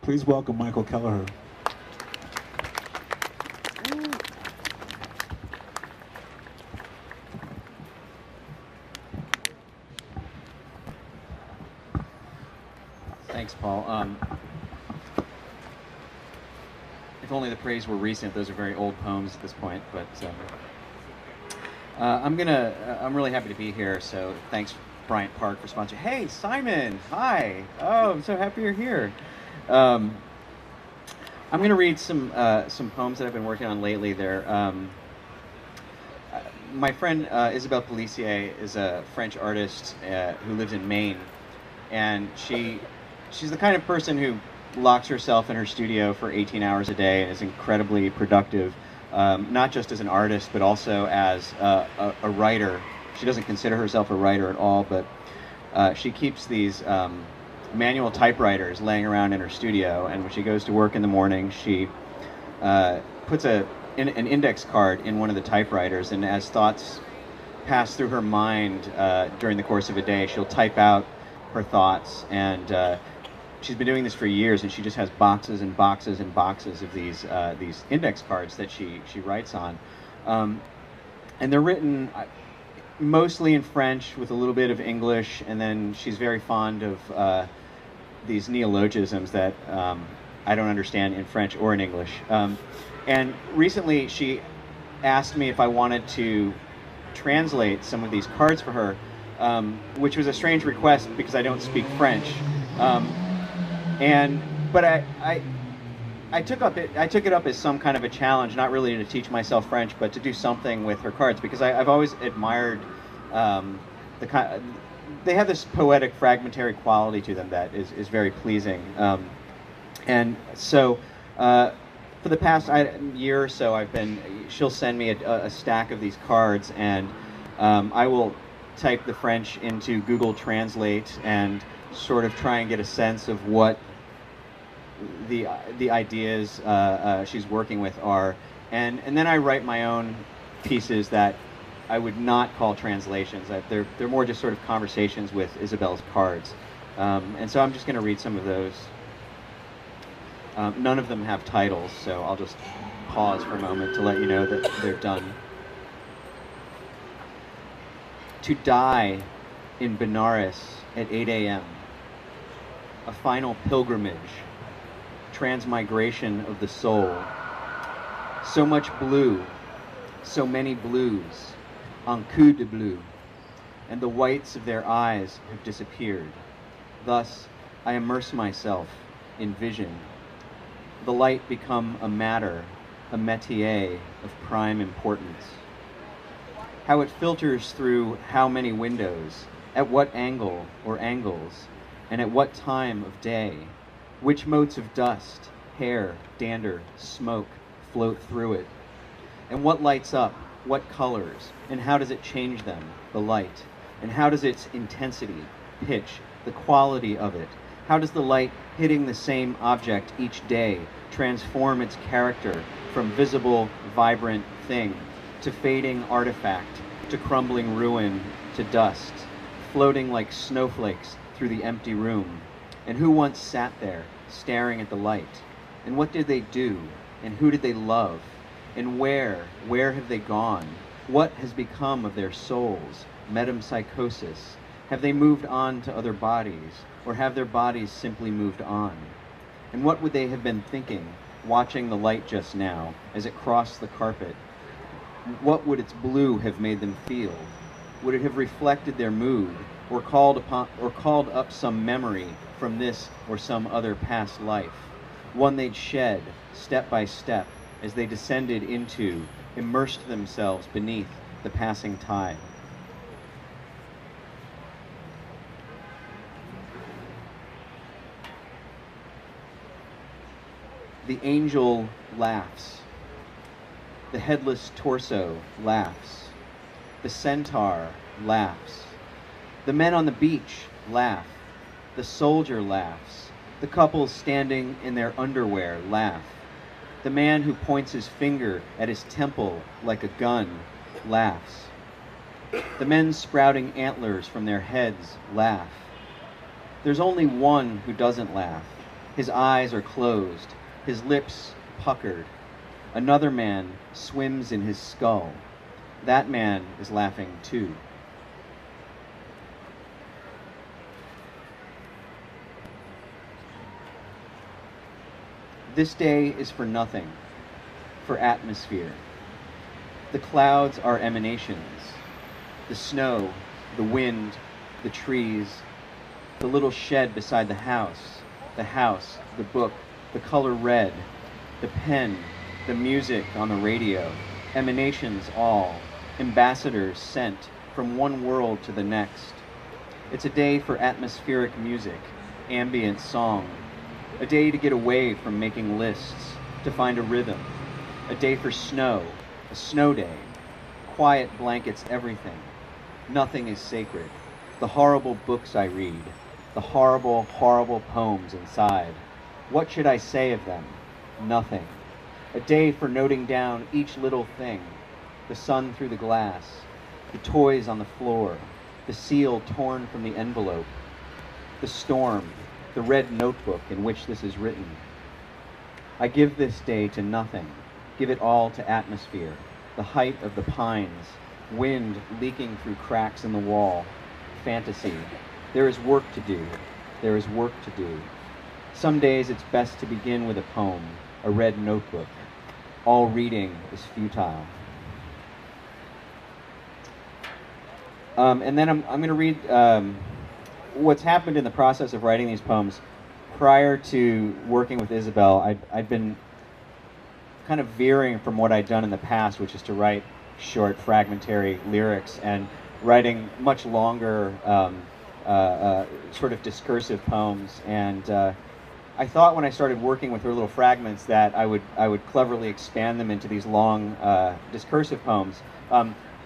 Please welcome Michael Kelleher. Thanks, Paul. If only the praise were recent. Those are very old poems at this point, but I'm really happy to be here. So thanks, Bryant Park, for sponsoring. Hey, Simon. Hi. Oh, I'm so happy you're here. I'm gonna read some poems that I've been working on lately. My friend Isabelle Pellissier is a French artist who lives in Maine, and she's the kind of person who locks herself in her studio for 18 hours a day and is incredibly productive, not just as an artist, but also as a writer. She doesn't consider herself a writer at all, but she keeps these manual typewriters laying around in her studio, and when she goes to work in the morning, she puts an index card in one of the typewriters, and as thoughts pass through her mind during the course of a day, she'll type out her thoughts, and she's been doing this for years, and she just has boxes and boxes and boxes of these index cards that she writes on, and they're written mostly in French with a little bit of English, and then she's very fond of these neologisms that I don't understand in French or in English. And recently she asked me if I wanted to translate some of these cards for her, which was a strange request because I don't speak French. But I took it up as some kind of a challenge, not really to teach myself French, but to do something with her cards, because I've always admired they have this poetic, fragmentary quality to them that is very pleasing. And so for the past year or so, she'll send me a stack of these cards, and I will type the French into Google Translate and sort of try and get a sense of what the ideas she's working with are, and then I write my own pieces that I would not call translations. They're more just sort of conversations with Isabelle's cards, and so I'm just going to read some of those. None of them have titles, so I'll just pause for a moment to let you know that they're done. To die in Benares at 8 a.m. A final pilgrimage, transmigration of the soul. So much blue, so many blues, un coup de bleu, and the whites of their eyes have disappeared. Thus, I immerse myself in vision. The light become a matter, a métier of prime importance. How it filters through how many windows, at what angle or angles, and at what time of day, which motes of dust, hair, dander, smoke float through it, and what lights up, what colors, and how does it change them, the light, and how does its intensity, pitch, the quality of it, how does the light hitting the same object each day transform its character from visible, vibrant thing to fading artifact, to crumbling ruin, to dust, floating like snowflakes through the empty room? And who once sat there, staring at the light? And what did they do? And who did they love? And where have they gone? What has become of their souls? Metempsychosis. Have they moved on to other bodies? Or have their bodies simply moved on? And what would they have been thinking, watching the light just now, as it crossed the carpet? What would its blue have made them feel? Would it have reflected their mood, or called up some memory from this or some other past life, one they'd shed step by step as they descended into, immersed themselves beneath the passing tide? The angel laughs. The headless torso laughs. The centaur laughs. The men on the beach laugh. The soldier laughs. The couples standing in their underwear laugh. The man who points his finger at his temple like a gun laughs. The men sprouting antlers from their heads laugh. There's only one who doesn't laugh. His eyes are closed, his lips puckered. Another man swims in his skull. That man is laughing too. This day is for nothing, for atmosphere. The clouds are emanations. The snow, the wind, the trees, the little shed beside the house, the book, the color red, the pen, the music on the radio, emanations all, ambassadors sent from one world to the next. It's a day for atmospheric music, ambient song, a day to get away from making lists, to find a rhythm, a day for snow, a snow day. Quiet blankets everything. Nothing is sacred. The horrible books I read, the horrible, horrible poems inside. What should I say of them? Nothing. A day for noting down each little thing, the sun through the glass, the toys on the floor, the seal torn from the envelope, the storm, the red notebook in which this is written. I give this day to nothing, give it all to atmosphere, the height of the pines, wind leaking through cracks in the wall, fantasy. There is work to do, there is work to do. Some days it's best to begin with a poem, a red notebook. All reading is futile. And then I'm going to read what's happened in the process of writing these poems. Prior to working with Isabel, I'd been kind of veering from what I'd done in the past, which is to write short, fragmentary lyrics, and writing much longer, sort of discursive poems. And I thought when I started working with her little fragments that I would cleverly expand them into these long discursive poems.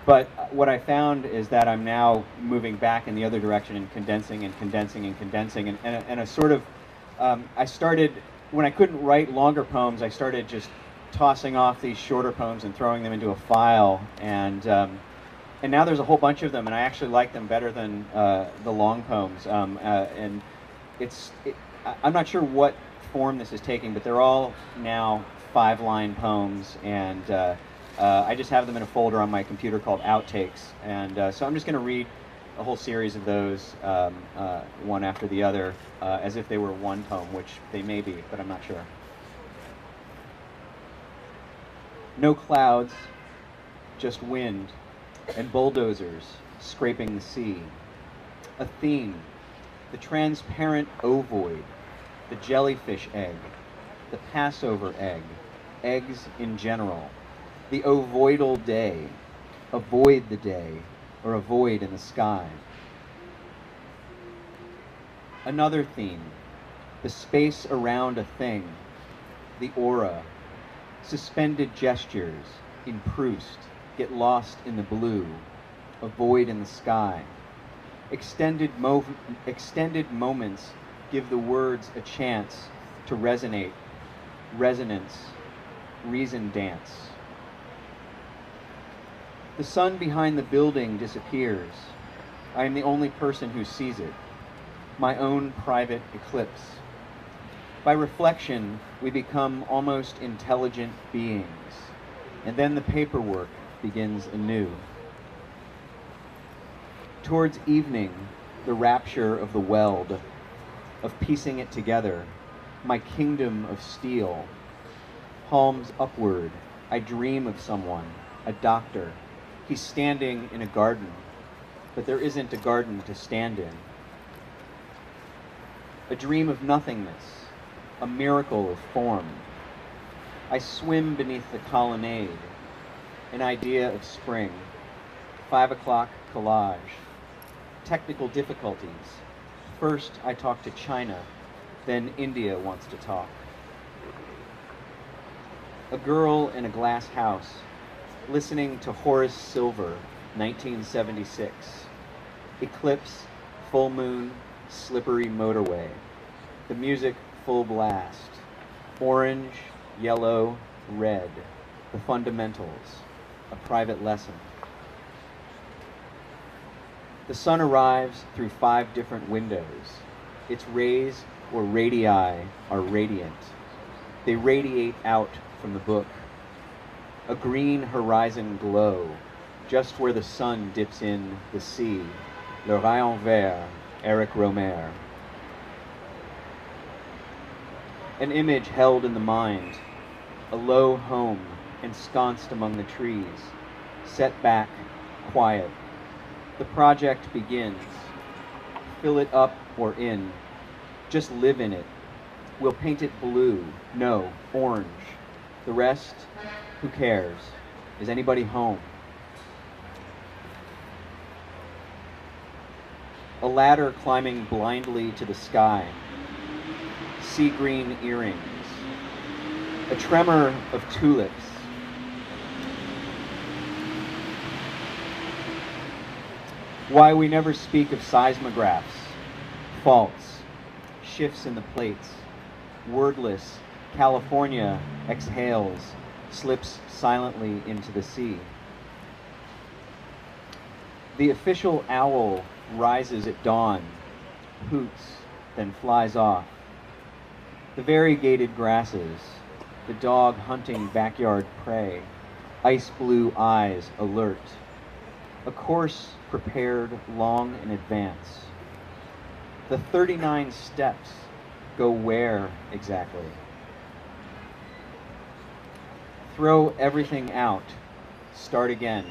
But what I found is that I'm now moving back in the other direction and condensing and condensing and condensing, and a sort of, I started, when I couldn't write longer poems, I started just tossing off these shorter poems and throwing them into a file, and now there's a whole bunch of them, and I actually like them better than the long poems, and I'm not sure what form this is taking, but they're all now 5-line poems, and I just have them in a folder on my computer called Outtakes, and so I'm just going to read a whole series of those, one after the other, as if they were one poem, which they may be, but I'm not sure. No clouds, just wind, and bulldozers scraping the sea. A theme, the transparent ovoid, the jellyfish egg, the Passover egg, eggs in general, the ovoidal day, avoid the day, or a void in the sky. Another theme, the space around a thing, the aura, suspended gestures in Proust, get lost in the blue, a void in the sky. Extended moments give the words a chance to resonate, resonance, reason dance. The sun behind the building disappears. I am the only person who sees it, my own private eclipse. By reflection, we become almost intelligent beings, and then the paperwork begins anew. Towards evening, the rapture of the weld, of piecing it together, my kingdom of steel. Palms upward, I dream of someone, a doctor. He's standing in a garden, but there isn't a garden to stand in. A dream of nothingness, a miracle of form. I swim beneath the colonnade, an idea of spring. 5 o'clock collage. Technical difficulties. First I talk to China, then India wants to talk. A girl in a glass house, listening to Horace Silver, 1976. Eclipse, full moon, slippery motorway. The music full blast. Orange, yellow, red. The fundamentals. A private lesson. The sun arrives through 5 different windows. Its rays or radii are radiant. They radiate out from the book. A green horizon glow, just where the sun dips in the sea. Le rayon vert, Eric Romer. An image held in the mind, a low home ensconced among the trees, set back, quiet. The project begins. Fill it up or in. Just live in it. We'll paint it blue, no, orange. The rest, who cares? Is anybody home? A ladder climbing blindly to the sky. Sea green earrings. A tremor of tulips. Why we never speak of seismographs, faults, shifts in the plates. Wordless, California exhales, slips silently into the sea. The official owl rises at dawn, hoots, then flies off. The variegated grasses, the dog hunting backyard prey, ice blue eyes alert. A course prepared long in advance. The 39 steps go where exactly? Throw everything out, start again.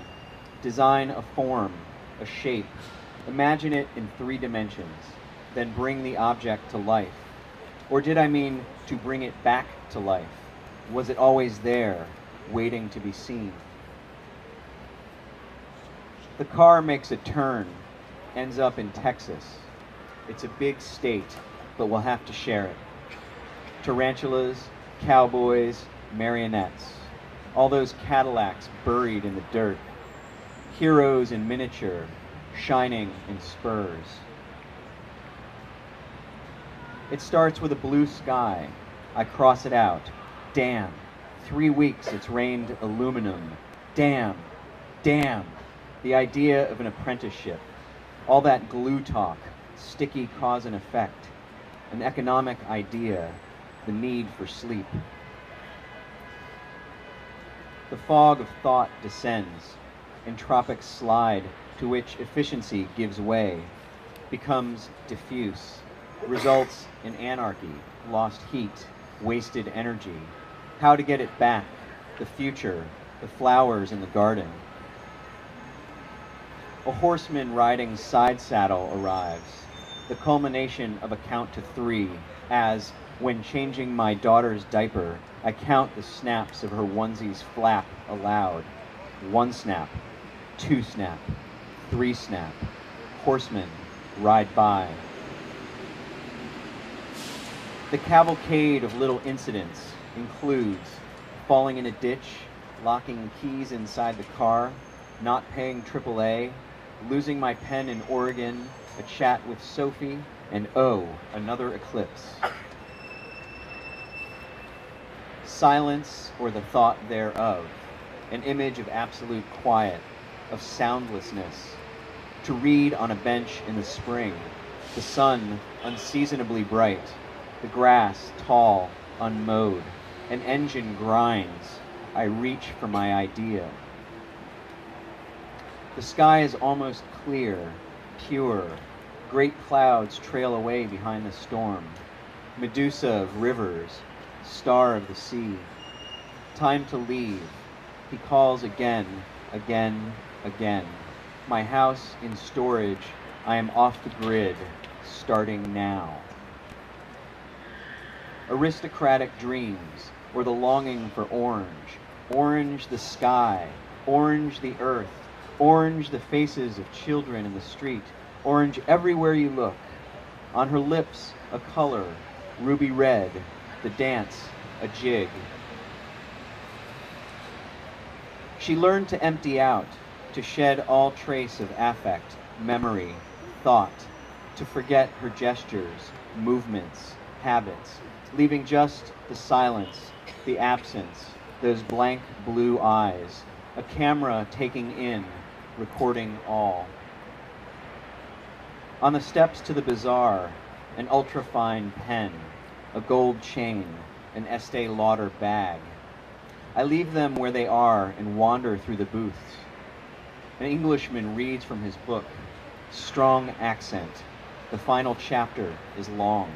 Design a form, a shape. Imagine it in 3 dimensions, then bring the object to life. Or did I mean to bring it back to life? Was it always there, waiting to be seen? The car makes a turn, ends up in Texas. It's a big state, but we'll have to share it. Tarantulas, cowboys, marionettes. All those Cadillacs buried in the dirt. Heroes in miniature, shining in spurs. It starts with a blue sky. I cross it out. Damn. 3 weeks it's rained aluminum. Damn. Damn. The idea of an apprenticeship. All that glue talk, sticky cause and effect. An economic idea, the need for sleep. The fog of thought descends. Entropic slide to which efficiency gives way, becomes diffuse, results in anarchy, lost heat, wasted energy. How to get it back, the future, the flowers in the garden. A horseman riding side saddle arrives, the culmination of a count to 3, as, when changing my daughter's diaper, I count the snaps of her onesie's flap aloud. 1 snap, 2 snap, 3 snap. Horsemen ride by. The cavalcade of little incidents includes falling in a ditch, locking keys inside the car, not paying AAA, losing my pen in Oregon, a chat with Sophie, and oh, another eclipse. Silence, or the thought thereof, an image of absolute quiet, of soundlessness. To read on a bench in the spring, the sun unseasonably bright, the grass tall, unmowed, an engine grinds. I reach for my idea. The sky is almost clear, pure. Great clouds trail away behind the storm. Medusa of rivers, star of the sea. Time to leave. He calls again, again, again. My house in storage. I am off the grid, starting now. Aristocratic dreams, or the longing for orange. Orange the sky, orange the earth, orange the faces of children in the street, orange everywhere you look. On her lips, a color, ruby red, the dance, a jig. She learned to empty out, to shed all trace of affect, memory, thought, to forget her gestures, movements, habits, leaving just the silence, the absence, those blank blue eyes, a camera taking in, recording all. On the steps to the bazaar, an ultrafine pen, a gold chain, an Estee Lauder bag. I leave them where they are and wander through the booths. An Englishman reads from his book, strong accent. The final chapter is long.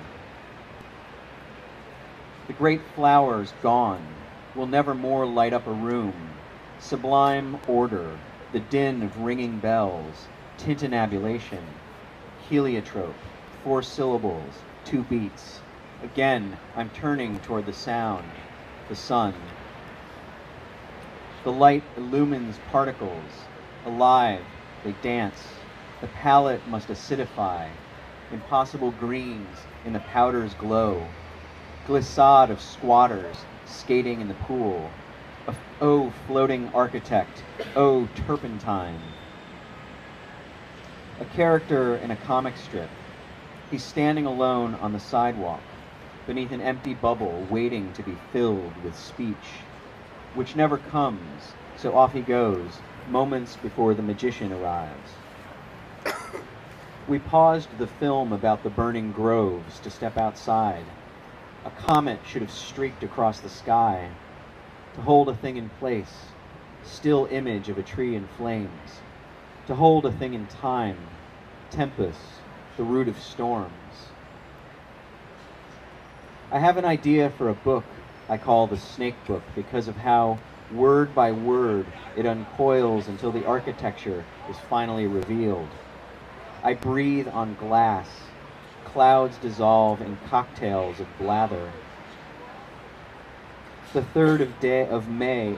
The great flowers gone will never more light up a room. Sublime order, the din of ringing bells, tintinnabulation, heliotrope, 4 syllables, 2 beats. Again, I'm turning toward the sound, the sun. The light illumines particles, alive, they dance. The palette must acidify, impossible greens in the powder's glow. Glissade of squatters skating in the pool. Oh, floating architect, oh, turpentine. A character in a comic strip. He's standing alone on the sidewalk, beneath an empty bubble waiting to be filled with speech, which never comes, so off he goes, moments before the magician arrives. We paused the film about the burning groves to step outside. A comet should have streaked across the sky, to hold a thing in place, still image of a tree in flames, to hold a thing in time, tempest, the root of storms. I have an idea for a book I call the Snake Book because of how, word by word, it uncoils until the architecture is finally revealed. I breathe on glass. Clouds dissolve in cocktails of blather. The third day of May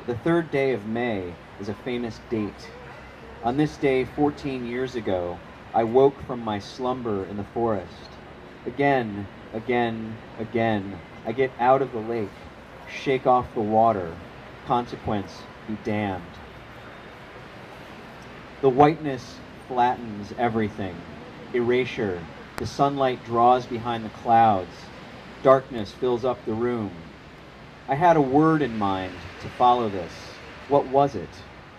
is a famous date. On this day 14 years ago, I woke from my slumber in the forest. Again, I get out of the lake, shake off the water, consequence be damned. The whiteness flattens everything, erasure. The sunlight draws behind the clouds. Darkness fills up the room. I had a word in mind to follow this. What was it?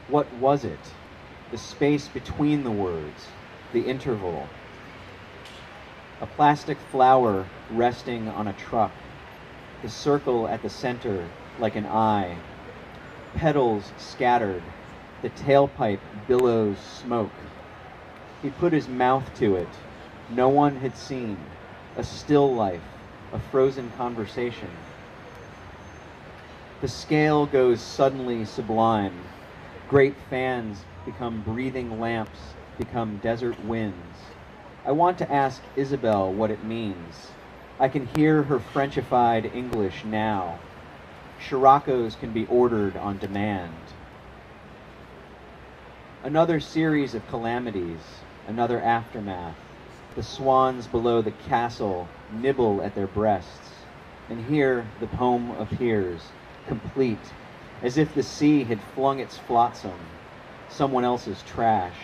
What was it? The space between the words, the interval. A plastic flower resting on a truck. The circle at the center like an eye. Petals scattered. The tailpipe billows smoke. He put his mouth to it. No one had seen. A still life, a frozen conversation. The scale goes suddenly sublime. Great fans become breathing lamps, become desert winds. I want to ask Isabel what it means. I can hear her Frenchified English now. Scirocco's can be ordered on demand. Another series of calamities, another aftermath. The swans below the castle nibble at their breasts, and here the poem appears, complete, as if the sea had flung its flotsam, someone else's trash.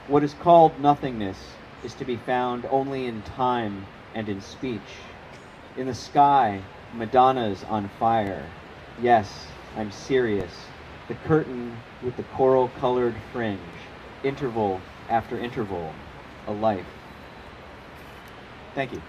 What is called nothingness is to be found only in time and in speech. In the sky, Madonna's on fire. Yes, I'm serious. The curtain with the coral-colored fringe, interval after interval, a life. Thank you.